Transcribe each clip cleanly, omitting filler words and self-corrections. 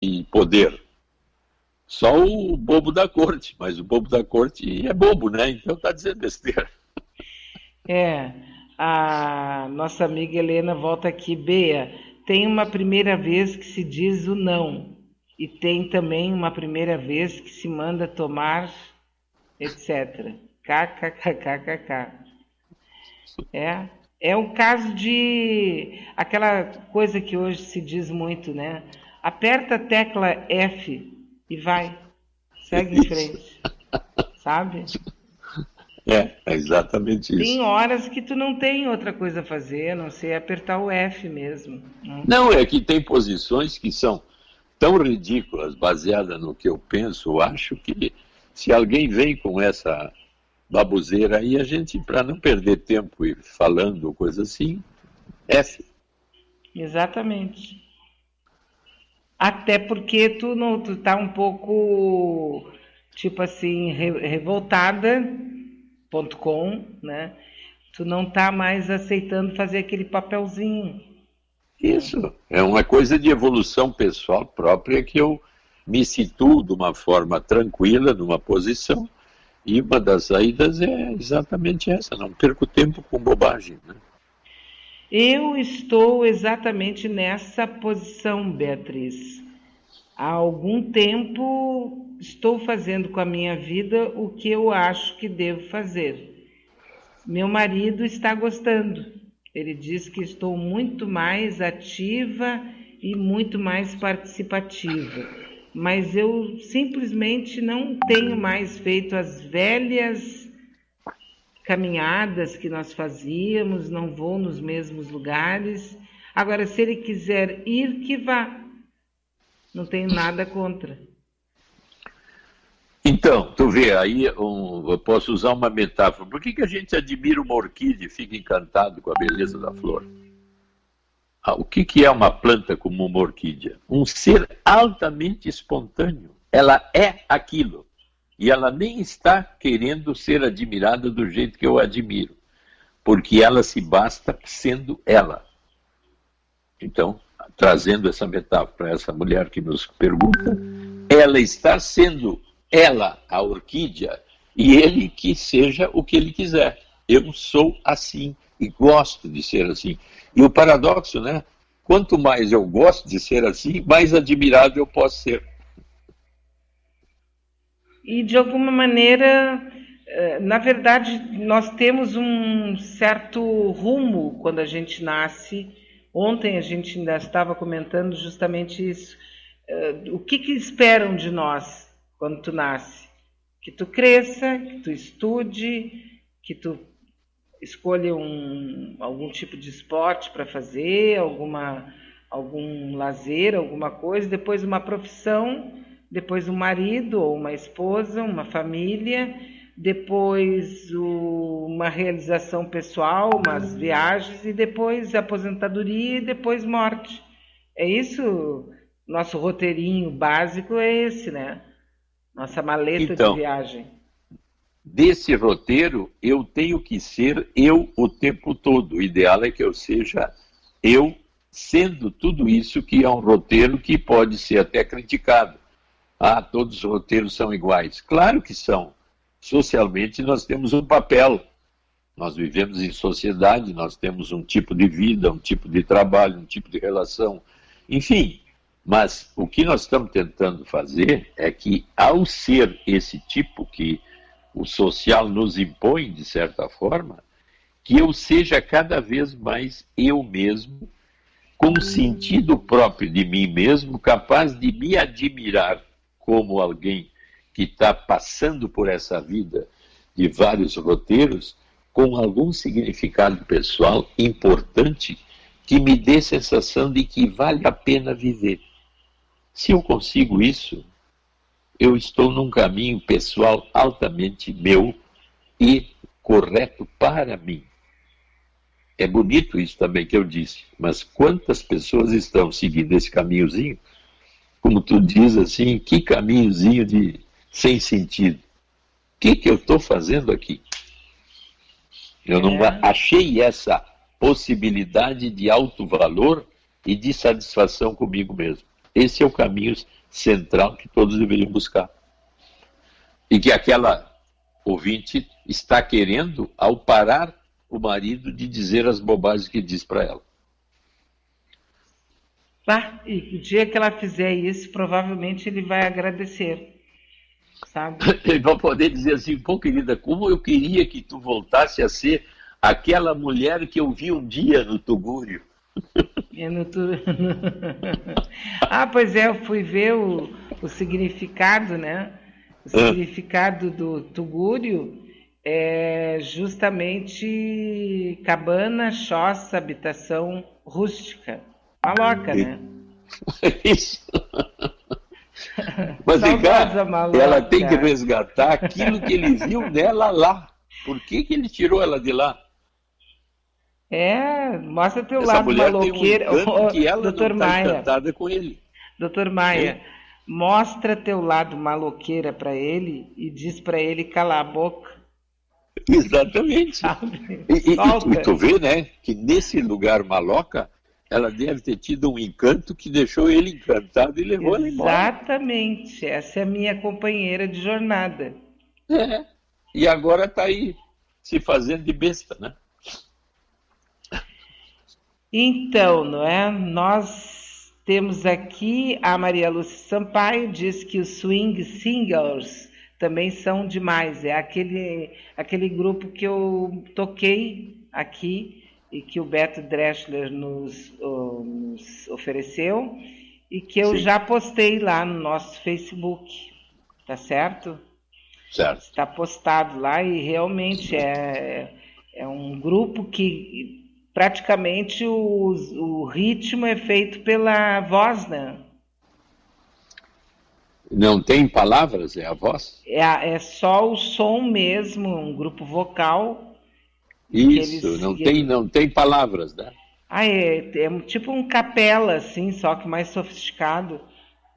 e poder. Só o bobo da corte, mas o bobo da corte é bobo, né? Então está dizendo besteira. É, a nossa amiga Helena volta aqui. Bea, tem uma primeira vez que se diz o não, e tem também uma primeira vez que se manda tomar, etc. KKKKK. É, é o caso de aquela coisa que hoje se diz muito, né? Aperta a tecla F e vai, segue em Isso. frente, sabe? É exatamente Tem isso. horas que tu não tem outra coisa a fazer, a não ser apertar o F mesmo, né? Não, é que tem posições que são tão ridículas, baseadas no que eu penso, eu acho que se alguém vem com essa baboseira aí, a gente, para não perder tempo e falando coisa assim, F. Exatamente. Até porque tu não, tu tá um pouco, tipo assim, revoltada.com, né? Tu não tá mais aceitando fazer aquele papelzinho, né? Isso é uma coisa de evolução pessoal própria que eu me situo de uma forma tranquila, numa posição, e uma das saídas é exatamente essa, não perco tempo com bobagem, né? Eu estou exatamente nessa posição, Beatriz. Há algum tempo estou fazendo com a minha vida o que eu acho que devo fazer. Meu marido está gostando. Ele diz que estou muito mais ativa e muito mais participativa. Mas eu simplesmente não tenho mais feito as velhas caminhadas que nós fazíamos, não vou nos mesmos lugares. Agora, se ele quiser ir, que vá. Não tenho nada contra. Então, tu vê, aí eu posso usar uma metáfora. Por que a gente admira uma orquídea e fica encantado com a beleza da flor? O que é uma planta como uma orquídea? Um ser altamente espontâneo. Ela é aquilo. E ela nem está querendo ser admirada do jeito que eu admiro. Porque ela se basta sendo ela. Então, trazendo essa metáfora para essa mulher que nos pergunta, ela está sendo ela, a orquídea, e ele que seja o que ele quiser. Eu sou assim e gosto de ser assim. E o paradoxo, né? Quanto mais eu gosto de ser assim, mais admirável eu posso ser. E de alguma maneira, na verdade, nós temos um certo rumo quando a gente nasce. Ontem a gente ainda estava comentando justamente isso. O que esperam de nós quando tu nasce? Que tu cresça, que tu estude, que tu escolha algum tipo de esporte para fazer, algum lazer, alguma coisa, depois uma profissão, depois um marido ou uma esposa, uma família, depois uma realização pessoal, umas viagens, e depois aposentadoria e depois morte. É isso, nosso roteirinho básico é esse, né? Nossa maleta de Então, viagem. desse roteiro, eu tenho que ser eu o tempo todo. O ideal é que eu seja eu, sendo tudo isso, que é um roteiro que pode ser até criticado. Ah, todos os roteiros são iguais. Claro que são. Socialmente, nós temos um papel. Nós vivemos em sociedade, nós temos um tipo de vida, um tipo de trabalho, um tipo de relação, enfim. Mas o que nós estamos tentando fazer é que, ao ser esse tipo que o social nos impõe, de certa forma, que eu seja cada vez mais eu mesmo, com sentido próprio de mim mesmo, capaz de me admirar como alguém que está passando por essa vida de vários roteiros, com algum significado pessoal importante que me dê sensação de que vale a pena viver. Se eu consigo isso, eu estou num caminho pessoal altamente meu e correto para mim. É bonito isso também que eu disse, mas quantas pessoas estão seguindo esse caminhozinho? Como tu diz assim, que caminhozinho sem sentido. O que eu estou fazendo aqui? Eu não É, achei essa possibilidade de alto valor e de satisfação comigo mesmo. Esse é o caminho central que todos deveriam buscar. E que aquela ouvinte está querendo ao parar o marido de dizer as bobagens que diz para ela. E o dia que ela fizer isso, provavelmente ele vai agradecer, sabe? Ele vai poder dizer assim, pô, querida, como eu queria que tu voltasse a ser aquela mulher que eu vi um dia no Tugúrio. Pois é, eu fui ver o significado, né? O significado do Tugúrio é justamente cabana, choça, habitação rústica. Maloca, né? Isso. Mas ela tem que resgatar aquilo que ele viu nela lá. Por que ele tirou ela de lá? Mostra teu Essa lado mulher maloqueira. Tem um encanto que ela Doutor não está Maia, encantada com ele. Doutor Maia, mostra teu lado maloqueira para ele e diz para ele calar a boca. Exatamente. E tu vê, né, que nesse lugar maloca, ela deve ter tido um encanto que deixou ele encantado e levou ela embora. Exatamente. Essa é a minha companheira de jornada. E agora está aí se fazendo de besta, né? Então, não é? Nós temos aqui a Maria Lúcia Sampaio, diz que os swing singers também são demais. É aquele grupo que eu toquei aqui e que o Beto Dreschler nos ofereceu e que eu já postei lá no nosso Facebook, tá certo? Certo. Está postado lá e realmente é um grupo que praticamente o ritmo é feito pela voz, né? Não tem palavras, é a voz? É só o som mesmo, um grupo vocal. Isso, não tem palavras, né? É tipo um capela, assim, só que mais sofisticado.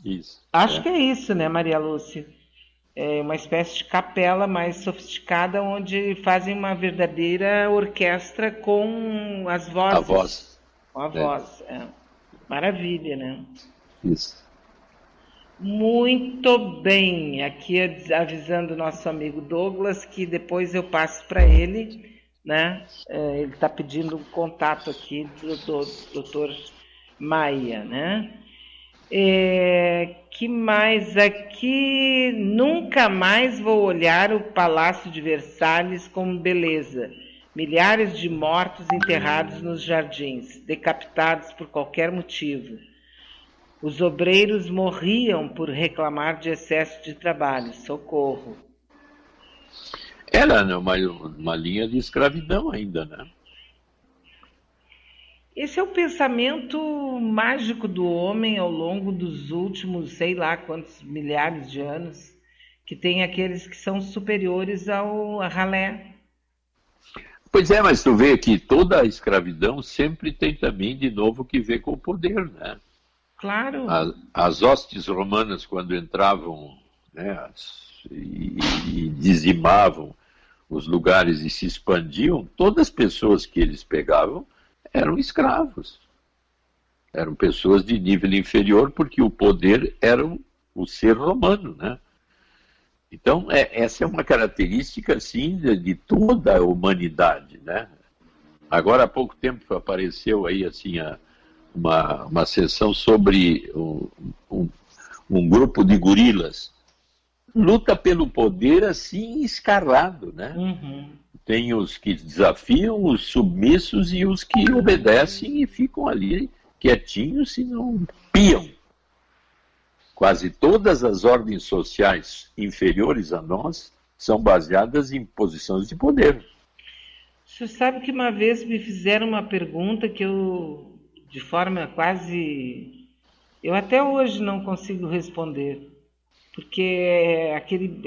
Isso. Acho que é isso, né, Maria Lúcia? É uma espécie de capela mais sofisticada, onde fazem uma verdadeira orquestra com as vozes. A voz. Com a voz, Maravilha, né? Isso. Muito bem. Aqui avisando o nosso amigo Douglas que depois eu passo para ele, né? Ele está pedindo um contato aqui do doutor Maia, né? Que mais aqui? Nunca mais vou olhar o Palácio de Versalhes como beleza. Milhares de mortos enterrados nos jardins, decapitados por qualquer motivo. Os obreiros morriam por reclamar de excesso de trabalho. Socorro. Era uma linha de escravidão ainda, né? Esse é o pensamento mágico do homem ao longo dos últimos, sei lá quantos milhares de anos, que tem aqueles que são superiores ao ralé. Pois é, mas tu vê que toda a escravidão sempre tem também, de novo, que ver com o poder, né? Claro. As hostes romanas, quando entravam, né, e dizimavam os lugares e se expandiam, todas as pessoas que eles pegavam eram escravos. Eram pessoas de nível inferior, porque o poder era o ser romano, né? Então, essa é uma característica, assim, de toda a humanidade, né? Agora, há pouco tempo apareceu aí, assim, uma sessão sobre um grupo de gorilas. Luta pelo poder, assim, escarrado, né? Uhum. Tem os que desafiam, os submissos e os que obedecem e ficam ali quietinhos e não piam. Quase todas as ordens sociais inferiores a nós são baseadas em posições de poder. Você sabe que uma vez me fizeram uma pergunta que eu, de forma quase... Eu até hoje não consigo responder. Porque é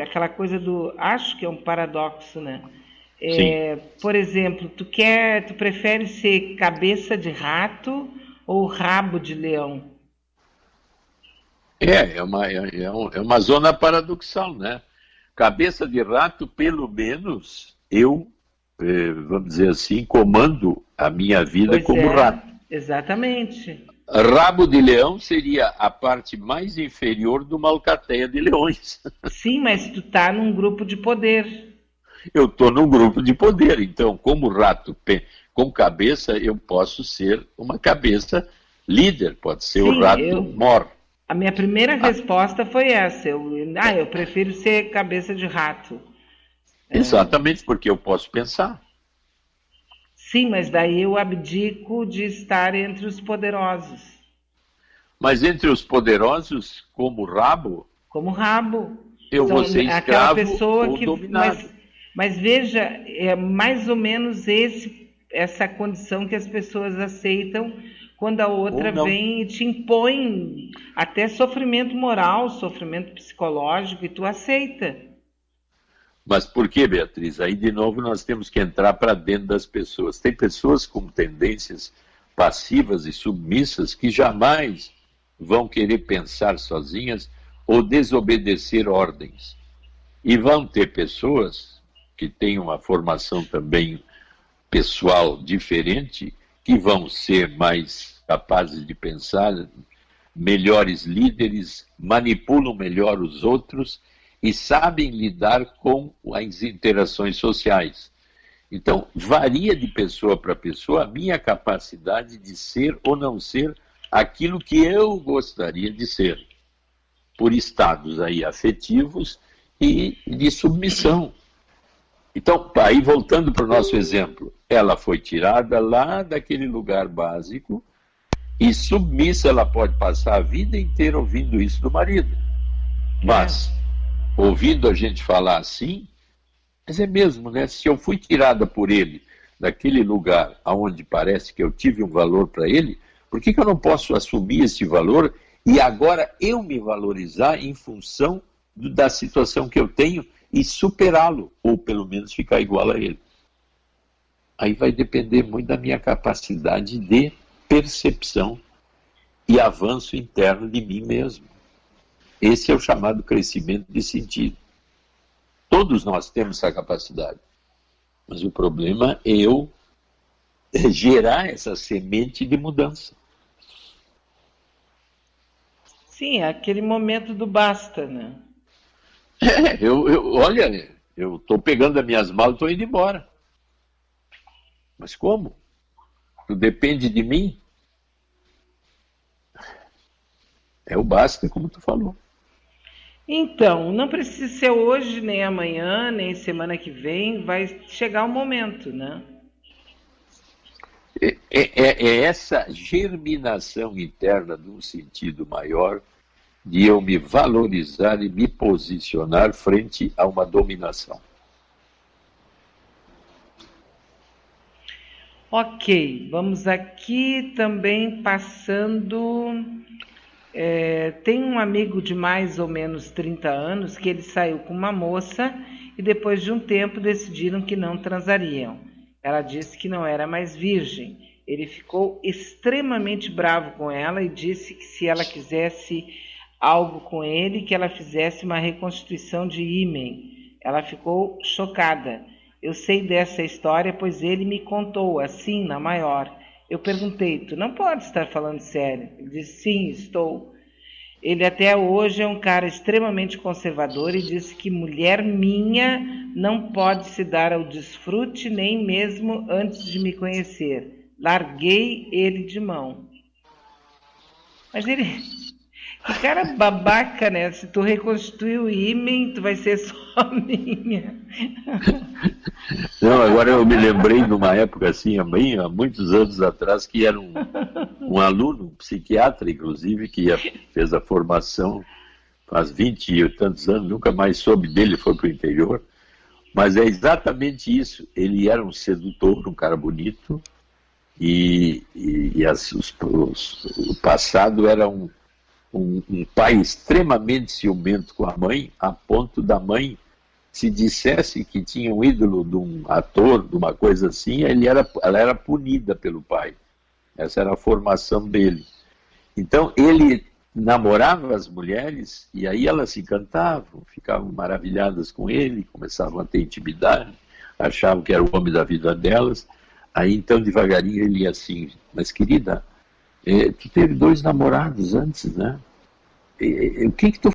aquela coisa do... Acho que é um paradoxo, né? Por exemplo, tu prefere ser cabeça de rato ou rabo de leão? É uma zona paradoxal, né? Cabeça de rato, pelo menos, eu, vamos dizer assim, comando a minha vida como rato. Exatamente. Rabo de leão seria a parte mais inferior de uma alcateia de leões. Sim, mas tu tá num grupo de poder. Eu estou num grupo de poder, então, como rato com cabeça, eu posso ser uma cabeça líder, pode ser o rato mor. A minha primeira resposta foi essa. Eu prefiro ser cabeça de rato. Exatamente, porque eu posso pensar. Sim, mas daí eu abdico de estar entre os poderosos. Mas entre os poderosos, como rabo? Como rabo. Eu vou ser escravo pessoa ou dominado. Mas veja, é mais ou menos essa condição que as pessoas aceitam quando a outra vem e te impõe até sofrimento moral, sofrimento psicológico, e tu aceita. Mas por que, Beatriz? Aí, de novo, nós temos que entrar para dentro das pessoas. Tem pessoas com tendências passivas e submissas que jamais vão querer pensar sozinhas ou desobedecer ordens. E vão ter pessoas que têm uma formação também pessoal diferente, que vão ser mais capazes de pensar, melhores líderes, manipulam melhor os outros e sabem lidar com as interações sociais. Então, varia de pessoa para pessoa a minha capacidade de ser ou não ser aquilo que eu gostaria de ser, por estados aí afetivos e de submissão. Então, aí voltando para o nosso exemplo, ela foi tirada lá daquele lugar básico e submissa, ela pode passar a vida inteira ouvindo isso do marido. Mas, ouvindo a gente falar assim, mas é mesmo, né? Se eu fui tirada por ele daquele lugar onde parece que eu tive um valor para ele, por que eu não posso assumir esse valor e agora eu me valorizar em função da situação que eu tenho e superá-lo, ou pelo menos ficar igual a ele? Aí vai depender muito da minha capacidade de percepção e avanço interno de mim mesmo. Esse é o chamado crescimento de sentido. Todos nós temos essa capacidade, mas o problema é eu gerar essa semente de mudança. Sim, é aquele momento do basta, né? Olha, eu estou pegando as minhas malas e estou indo embora. Mas como? Tu depende de mim? É o basta, como tu falou. Então, não precisa ser hoje, nem amanhã, nem semana que vem, vai chegar o momento, né? É essa germinação interna de um sentido maior de eu me valorizar e me posicionar frente a uma dominação. Ok, vamos aqui também passando... tem um amigo de mais ou menos 30 anos que ele saiu com uma moça e depois de um tempo decidiram que não transariam. Ela disse que não era mais virgem. Ele ficou extremamente bravo com ela e disse que se ela quisesse algo com ele, que ela fizesse uma reconstituição de ímen. Ela ficou chocada. Eu sei dessa história, pois ele me contou, assim, na maior. Eu perguntei, tu não pode estar falando sério? Ele disse, sim, estou. Ele até hoje é um cara extremamente conservador e disse que mulher minha não pode se dar ao desfrute nem mesmo antes de me conhecer. Larguei ele de mão. Mas ele... Que cara babaca, né? Se tu reconstituir o ímen, tu vai ser só minha. Não, agora eu me lembrei de uma época assim, há muitos anos atrás, que era um aluno, um psiquiatra, inclusive, que fez a formação faz 20 e tantos anos, nunca mais soube dele, foi para o interior. Mas é exatamente isso. Ele era um sedutor, um cara bonito, o passado era um pai extremamente ciumento com a mãe, a ponto da mãe, se dissesse que tinha um ídolo de um ator, de uma coisa assim, ela era punida pelo pai. Essa era a formação dele. Então, ele namorava as mulheres e aí elas se encantavam, ficavam maravilhadas com ele, começavam a ter intimidade, achavam que era o homem da vida delas. Aí, então, devagarinho, ele ia assim, mas querida, Tu teve 2 namorados antes, né? O que tu